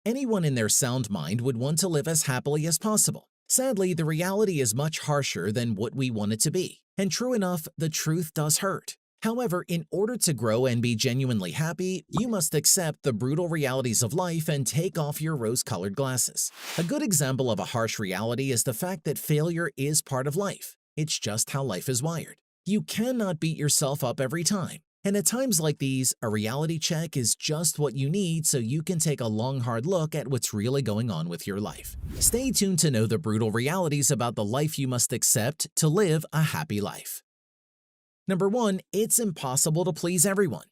Anyone in their sound mind would want to live as happily as possible. Sadly, the reality is much harsher than what we want it to be. And true enough, the truth does hurt. However, in order to grow and be genuinely happy, you must accept the brutal realities of life and take off your rose-colored glasses. A good example of a harsh reality is the fact that failure is part of life. It's just how life is wired. You cannot beat yourself up every time. And at times like these, a reality check is just what you need so you can take a long, hard look at what's really going on with your life. Stay tuned to know the brutal realities about the life you must accept to live a happy life. Number 1, it's impossible to please everyone.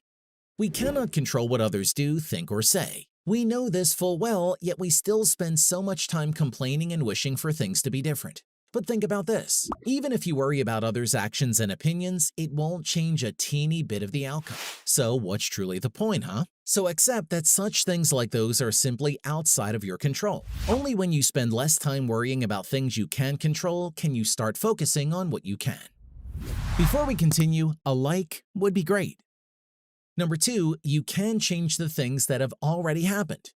We cannot control what others do, think, or say. We know this full well, yet we still spend so much time complaining and wishing for things to be different. But think about this. Even if you worry about others' actions and opinions, it won't change a teeny bit of the outcome. So what's truly the point, huh? So accept that such things like those are simply outside of your control. Only when you spend less time worrying about things you can control can you start focusing on what you can. Before we continue, a like would be great. Number 2, you can change the things that have already happened.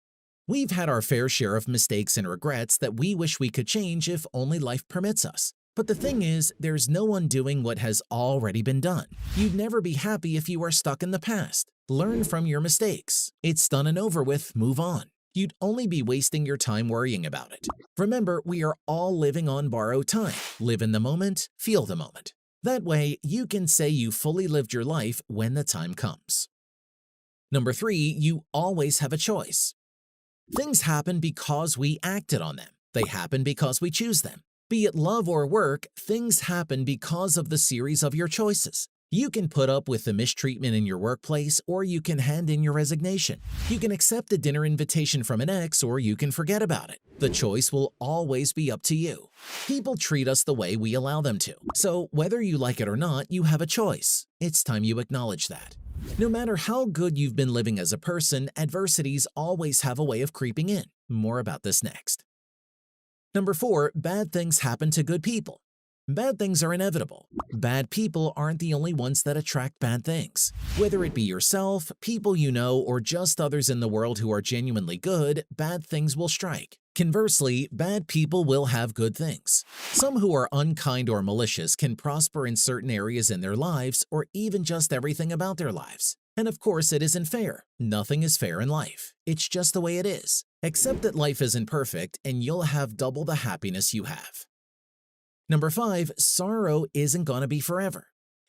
We've had our fair share of mistakes and regrets that we wish we could change if only life permits us. But the thing is, there's no undoing what has already been done. You'd never be happy if you are stuck in the past. Learn from your mistakes. It's done and over with, move on. You'd only be wasting your time worrying about it. Remember, we are all living on borrowed time. Live in the moment, feel the moment. That way, you can say you fully lived your life when the time comes. Number 3, you always have a choice. Things happen because we acted on them. They happen because we choose them. Be it love or work, things happen because of the series of your choices. You can put up with the mistreatment in your workplace, or you can hand in your resignation. You can accept the dinner invitation from an ex, or you can forget about it. The choice will always be up to you. People treat us the way we allow them to. So whether you like it or not, you have a choice. It's time you acknowledge that. No matter how good you've been living as a person, adversities always have a way of creeping in. More about this next. Number 4, bad things happen to good people. Bad things are inevitable. Bad people aren't the only ones that attract bad things. Whether it be yourself, people you know, or just others in the world who are genuinely good, bad things will strike. Conversely, bad people will have good things. Some who are unkind or malicious can prosper in certain areas in their lives, or even just everything about their lives. And of course, it isn't fair. Nothing is fair in life. It's just the way it is. Accept that life isn't perfect, and you'll have double the happiness you have. Number 5, sorrow isn't gonna be forever.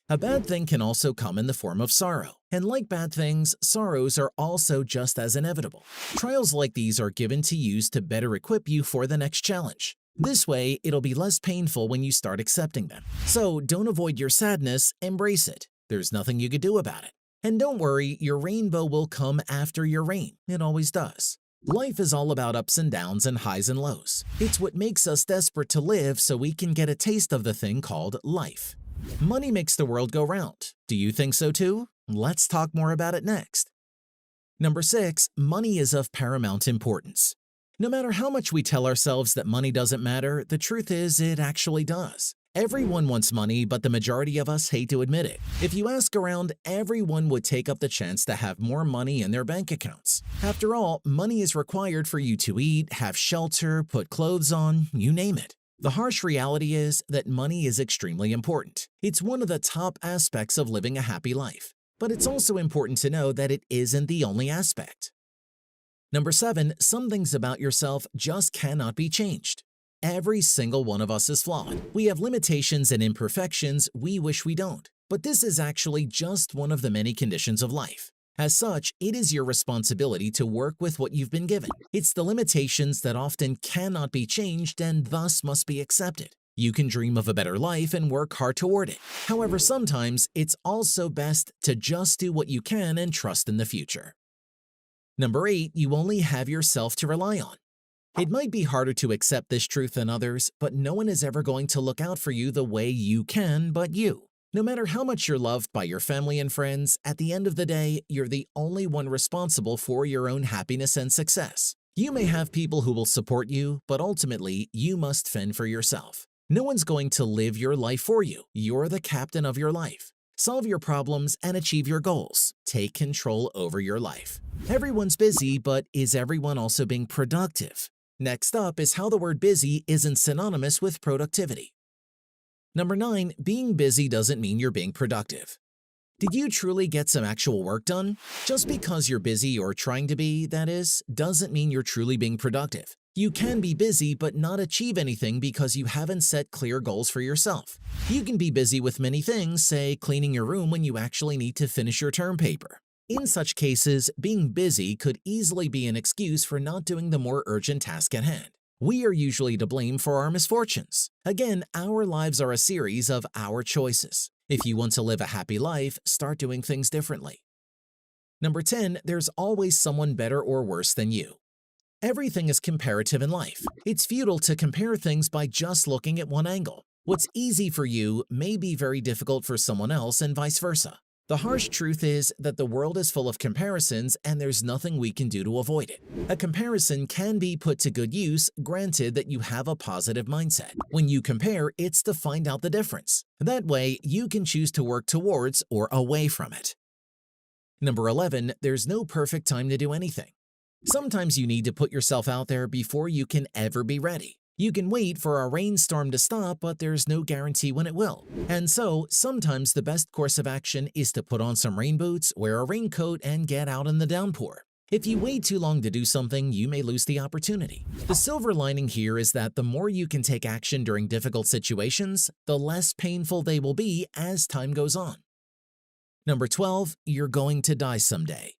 A bad thing can also come in the form of sorrow. And like bad things, sorrows are also just as inevitable. Trials like these are given to use to better equip you for the next challenge. This way, it'll be less painful when you start accepting them. So don't avoid your sadness, embrace it. There's nothing you could do about it. And don't worry, your rainbow will come after your rain. It always does. Life is all about ups and downs and highs and lows. It's what makes us desperate to live so we can get a taste of the thing called life. Money makes the world go round. Do you think so too? Let's talk more about it next. Number 6, money is of paramount importance. No matter how much we tell ourselves that money doesn't matter, the truth is it actually does. Everyone wants money, but the majority of us hate to admit it. If you ask around, everyone would take up the chance to have more money in their bank accounts. After all, money is required for you to eat, have shelter, put clothes on, you name it. The harsh reality is that money is extremely important. It's one of the top aspects of living a happy life. But it's also important to know that it isn't the only aspect. Number 7, some things about yourself just cannot be changed. Every single one of us is flawed. We have limitations and imperfections we wish we don't. But this is actually just one of the many conditions of life. As such, it is your responsibility to work with what you've been given. It's the limitations that often cannot be changed and thus must be accepted. You can dream of a better life and work hard toward it. However, sometimes it's also best to just do what you can and trust in the future. Number 8, you only have yourself to rely on. It might be harder to accept this truth than others, but no one is ever going to look out for you the way you can but you. No matter how much you're loved by your family and friends, at the end of the day, you're the only one responsible for your own happiness and success. You may have people who will support you, but ultimately, you must fend for yourself. No one's going to live your life for you. You're the captain of your life. Solve your problems and achieve your goals. Take control over your life. Everyone's busy, but is everyone also being productive? Next up is how the word busy isn't synonymous with productivity. Number 9, being busy doesn't mean you're being productive. Did you truly get some actual work done? Just because you're busy or trying to be, that is, doesn't mean you're truly being productive. You can be busy but not achieve anything because you haven't set clear goals for yourself. You can be busy with many things, say cleaning your room when you actually need to finish your term paper. In such cases, being busy could easily be an excuse for not doing the more urgent task at hand. We are usually to blame for our misfortunes. Again, our lives are a series of our choices. If you want to live a happy life, start doing things differently. Number 10, there's always someone better or worse than you. Everything is comparative in life. It's futile to compare things by just looking at one angle. What's easy for you may be very difficult for someone else and vice versa. The harsh truth is that the world is full of comparisons and there's nothing we can do to avoid it. A comparison can be put to good use, granted that you have a positive mindset. When you compare, it's to find out the difference. That way, you can choose to work towards or away from it. Number 11, there's no perfect time to do anything. Sometimes you need to put yourself out there before you can ever be ready. You can wait for a rainstorm to stop, but there's no guarantee when it will. And so, sometimes the best course of action is to put on some rain boots, wear a raincoat, and get out in the downpour. If you wait too long to do something, you may lose the opportunity. The silver lining here is that the more you can take action during difficult situations, the less painful they will be as time goes on. Number 12, you're going to die someday.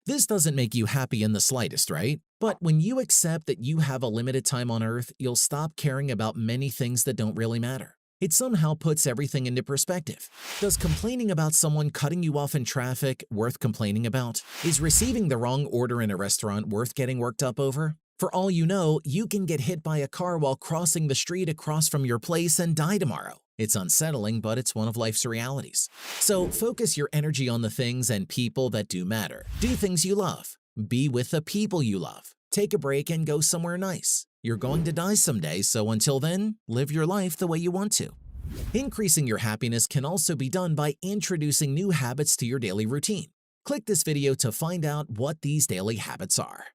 This doesn't make you happy in the slightest, right? But when you accept that you have a limited time on Earth, you'll stop caring about many things that don't really matter. It somehow puts everything into perspective. Does complaining about someone cutting you off in traffic worth complaining about? Is receiving the wrong order in a restaurant worth getting worked up over? For all you know, you can get hit by a car while crossing the street across from your place and die tomorrow. It's unsettling, but it's one of life's realities. So focus your energy on the things and people that do matter. Do things you love. Be with the people you love. Take a break and go somewhere nice. You're going to die someday, so until then, live your life the way you want to. Increasing your happiness can also be done by introducing new habits to your daily routine. Click this video to find out what these daily habits are.